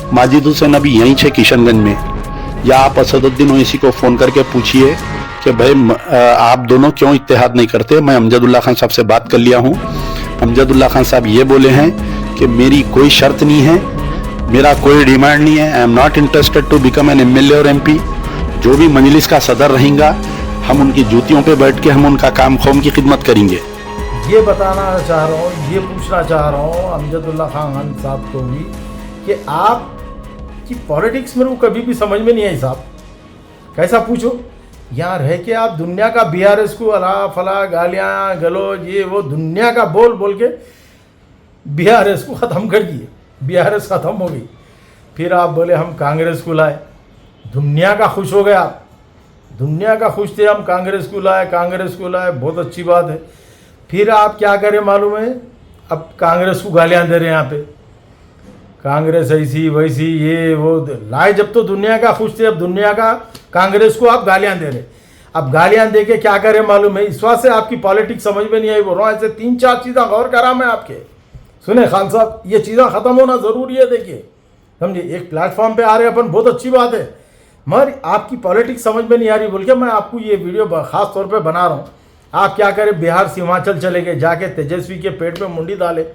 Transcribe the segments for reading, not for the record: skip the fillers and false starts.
माजिद हुसैन अभी यहीं है किशनगंज में, या आप असदुद्दीन ओवैसी को फ़ोन करके पूछिए कि भाई आप दोनों क्यों इत्तेहाद नहीं करते। मैं अमजदुल्ला खान साहब से बात कर लिया हूँ। अमजदुल्ला खान साहब ये बोले हैं कि मेरी कोई शर्त नहीं है, मेरा कोई डिमांड नहीं है। I am not interested to become an MLA और एमपी। जो भी मजलिस का सदर रहेगा, हम उनकी जूतियों पे बैठ के हम उनका काम कौम की खिदमत करेंगे। ये बताना चाह रहा हूँ, ये पूछना चाह रहा हूँ अमजदुल्ला खान साहब को भी कि आप की पॉलिटिक्स में वो कभी भी समझ में नहीं आई साहब। कैसा पूछो, यहाँ रह के आप दुनिया का बीआरएस को अला फला गालियाँ गलोज ये वो दुनिया का बोल बोल के बीआरएस को ख़त्म कर दिए। बीआरएस ख़त्म हो गई, फिर आप बोले हम कांग्रेस को लाए। दुनिया का खुश हो गए आप, दुनिया का खुश थे हम कांग्रेस को लाए, कांग्रेस को लाए, बहुत अच्छी बात है। फिर आप क्या करें मालूम है, अब कांग्रेस को गालियाँ दे रहे हैं यहाँ पे, कांग्रेस ऐसी वैसी ये वो लाए। जब तो दुनिया का खुश थे, अब दुनिया का कांग्रेस को आप गालियां दे रहे। अब गालियां दे के क्या करें मालूम है, इस बात से आपकी पॉलिटिक्स समझ में नहीं आई। बोल रहा हूँ ऐसे 3-4 चीज़ें गौर करा मैं आपके, सुने खान साहब, ये चीज़ें ख़त्म होना ज़रूरी है। देखिए समझिए, एक प्लेटफॉर्म पे आ रहे अपन, बहुत अच्छी बात है, मगर आपकी पॉलिटिक्स समझ में नहीं आ रही बोल के मैं आपको ये वीडियो ख़ास तौर पर बना रहा हूँ। आप क्या करें, बिहार से हिमाचल चले गए, जाके तेजस्वी के पेट में मुंडी डाले,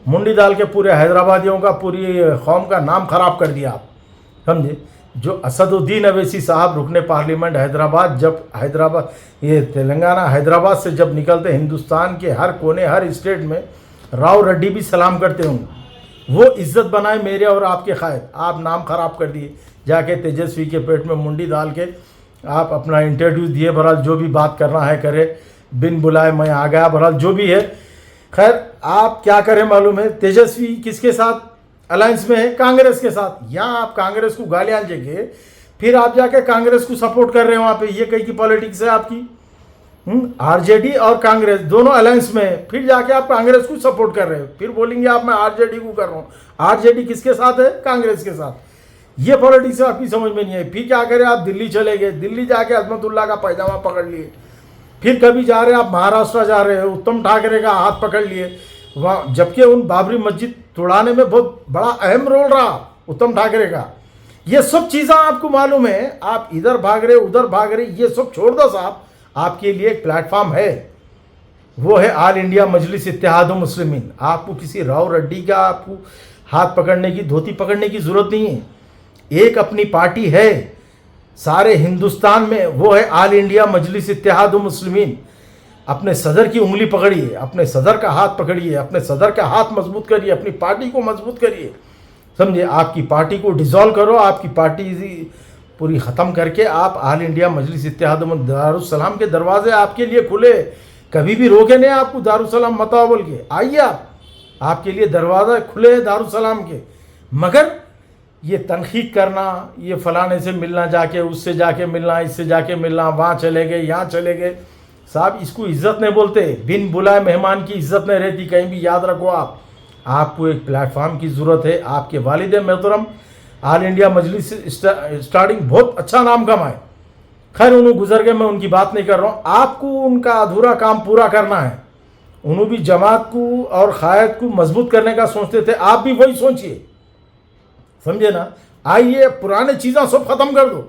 मुंडी डाल के पूरे हैदराबादियों का, पूरी कौम का नाम खराब कर दिया आप, समझे। जो असदुद्दीन ओवैसी साहब रुकने पार्लियामेंट हैदराबाद, जब हैदराबाद ये तेलंगाना हैदराबाद से जब निकलते, हिंदुस्तान के हर कोने हर स्टेट में राव रेड्डी भी सलाम करते होंगे। वो इज्जत बनाए मेरे और आपके खैर, आप नाम खराब कर दिए। जाके तेजस्वी के पेट में मुंडी डाल के आप अपना इंटरव्यू दिए, बहरहाल जो भी बात करना है करे, बिन बुलाए मैं आ गया, बहरहाल जो भी है। खैर आप क्या करें मालूम है, तेजस्वी किसके साथ अलायंस में है, कांग्रेस के साथ। यहाँ आप कांग्रेस को गालियां देंगे, फिर आप जाके कांग्रेस को सपोर्ट कर रहे हो वहाँ पे। ये कहीं की पॉलिटिक्स है आपकी। आरजेडी और कांग्रेस दोनों अलायंस में है, फिर जाके आप कांग्रेस को सपोर्ट कर रहे हो, फिर बोलेंगे आप मैं आरजेडी को कर रहा हूँ। आरजेडी किसके साथ है, कांग्रेस के साथ। ये पॉलिटिक्स आपकी समझ में नहीं आई। फिर क्या करें, आप दिल्ली चले गए, दिल्ली जाके अजमतुल्ला का पैजामा पकड़ लिए। फिर कभी जा रहे आप महाराष्ट्र जा रहे हो, उत्तम ठाकरे का हाथ पकड़ लिए वहाँ, जबकि उन बाबरी मस्जिद तोड़ाने में बहुत बड़ा अहम रोल रहा उत्तम ठाकरे का। ये सब चीज़ें आपको मालूम है, आप इधर भाग रहे उधर भाग रहे, ये सब छोड़ दो साहब। आपके लिए एक प्लेटफॉर्म है, वो है ऑल इंडिया मजलिस इत्तेहाद मुस्लिमीन। आपको किसी राव रेड्डी का आपको हाथ पकड़ने की, धोती पकड़ने की जरूरत नहीं है। एक अपनी पार्टी है सारे हिंदुस्तान में, वो है ऑल इंडिया मजलिस इत्तेहाद मुस्लिमीन। अपने सदर की उंगली पकड़िए, अपने सदर का हाथ पकड़िए, अपने सदर का हाथ मजबूत करिए, अपनी पार्टी को मजबूत करिए, समझिए। आपकी पार्टी को डिसॉल्व करो, आपकी पार्टी पूरी ख़त्म करके आप ऑल इंडिया मजलिस इत्तेहाद दारुस्सलाम के दरवाजे आपके लिए खुले। कभी भी रोके नहीं आपको दारुस्सलाम मत आओ बोल के, आइए आप, आपके लिए दरवाज़ा खुले हैं दारुस्सलाम के। मगर ये तनखीद करना, ये फलाने से मिलना, जाके उससे जाके मिलना, इससे जाके मिलना, वहाँ चले गए यहाँ चले गए, साहब इसको इज्जत नहीं बोलते। बिन बुलाए मेहमान की इज्जत नहीं रहती कहीं भी, याद रखो आप। आपको एक प्लेटफॉर्म की ज़रूरत है। आपके वालिद मोहतरम ऑल इंडिया मजलिस स्टार्टिंग बहुत अच्छा नाम कमाए, खैर उन्होंने गुजर गए, मैं उनकी बात नहीं कर रहा हूँ। आपको उनका अधूरा काम पूरा करना है। उन्होंने भी जमात को और क़यादत को मजबूत करने का सोचते थे, आप भी वही सोचिए, समझे ना। आइए पुराने चीज़ें सब ख़त्म कर दो,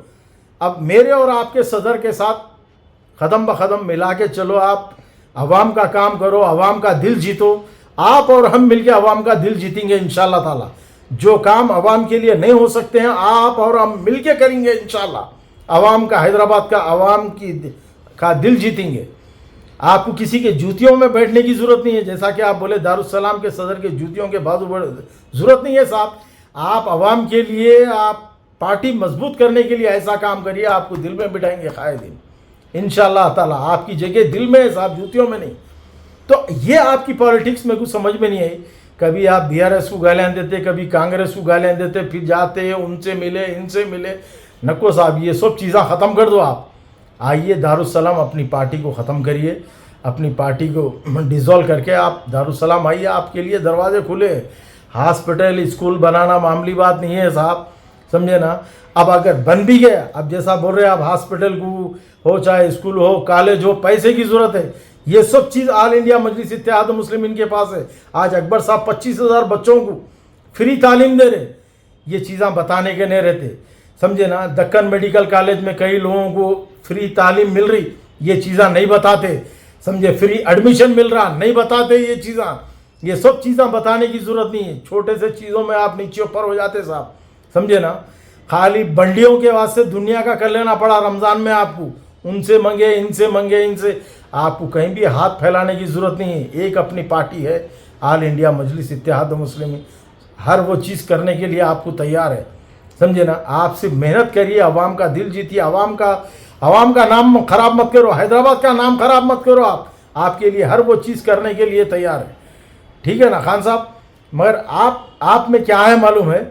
अब मेरे और आपके सदर के साथ ख़दम ब ख़दम मिला के चलो। आप अवाम का काम करो, अवाम का दिल जीतो। आप और हम मिलके अवाम का दिल जीतेंगे इंशाअल्लाह ताला। जो काम अवाम के लिए नहीं हो सकते हैं, आप और हम मिलके करेंगे इंशाअल्लाह। अवाम का, हैदराबाद का अवाम का दिल जीतेंगे। आपको किसी के जूतियों में बैठने की ज़रूरत नहीं है, जैसा कि आप बोले दारुस्सलाम के सदर के जूतियों के बाजू ज़रूरत नहीं है साहब। आप अवाम के लिए, आप पार्टी मजबूत करने के लिए ऐसा काम करिए, आपको दिल में बिठाएंगे कायदीन इंशाअल्लाह ताला। आपकी जगह दिल में है साहब, जूतियों में नहीं। तो ये आपकी पॉलिटिक्स में कुछ समझ में नहीं आई। कभी आप बीआरएस को गालियाँ देते, कभी कांग्रेस को गालियाँ देते, फिर जाते उनसे मिले इनसे मिले। नको साहब, ये सब चीज़ें ख़त्म कर दो आप। आइए दारुस्सलाम अपनी पार्टी को ख़त्म करिए, अपनी पार्टी को डिज़ोल्व करके आप दारुस्सलाम आइए, आपके लिए दरवाजे खुले। हॉस्पिटल स्कूल बनाना मामूली बात नहीं है साहब, समझे ना। अब अगर बन भी गया, अब जैसा बोल रहे हैं आप, हॉस्पिटल को हो चाहे स्कूल हो कॉलेज हो, पैसे की ज़रूरत है। ये सब चीज़ ऑल इंडिया मजलिस इत्तेहाद मुस्लिमीन के पास है। आज अकबर साहब 25,000 बच्चों को फ्री तालीम दे रहे। ये चीज़ें बताने के नहीं रहते, समझे ना। दक्कन मेडिकल कॉलेज में कई लोगों को फ्री तालीम मिल रही, ये चीज़ें नहीं बताते, समझे। फ्री एडमिशन मिल रहा, नहीं बताते ये चीज़ें। ये सब चीज़ें बताने की ज़रूरत नहीं है, छोटे से चीज़ों में आप नीचे ऊपर हो जाते साहब, समझे ना। खाली बंडियों के वास्ते दुनिया का कर लेना पड़ा रमज़ान में आपको, उनसे मंगे इनसे, आपको कहीं भी हाथ फैलाने की ज़रूरत नहीं है। एक अपनी पार्टी है ऑल इंडिया मजलिस इत्तेहाद मुस्लिमीन, हर वो चीज़ करने के लिए आपको तैयार है, समझे ना। आप सिर्फ मेहनत करिए, आवाम का दिल जीतिए, आवाम का नाम खराब मत करो, हैदराबाद का नाम खराब मत करो। आपके लिए हर वो चीज़ करने के लिए तैयार है, ठीक है ना खान साहब। मगर आप में क्या है मालूम है,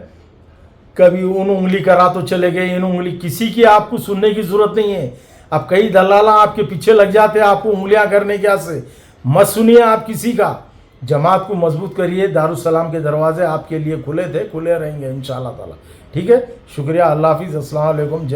कभी उन उंगली करा तो चले गए, इन उंगली, किसी की आपको सुनने की ज़रूरत नहीं है। अब कई दलाला आपके पीछे लग जाते हैं आपको उंगलियां करने के से, मत सुनिए आप किसी का। जमात को मजबूत करिए, दारुस्सलाम के दरवाजे आपके लिए खुले थे, खुले रहेंगे इंशाअल्लाह ताला, ठीक है। शुक्रिया, अल्लाह हाफिज़, अस्सलाम वालेकुम।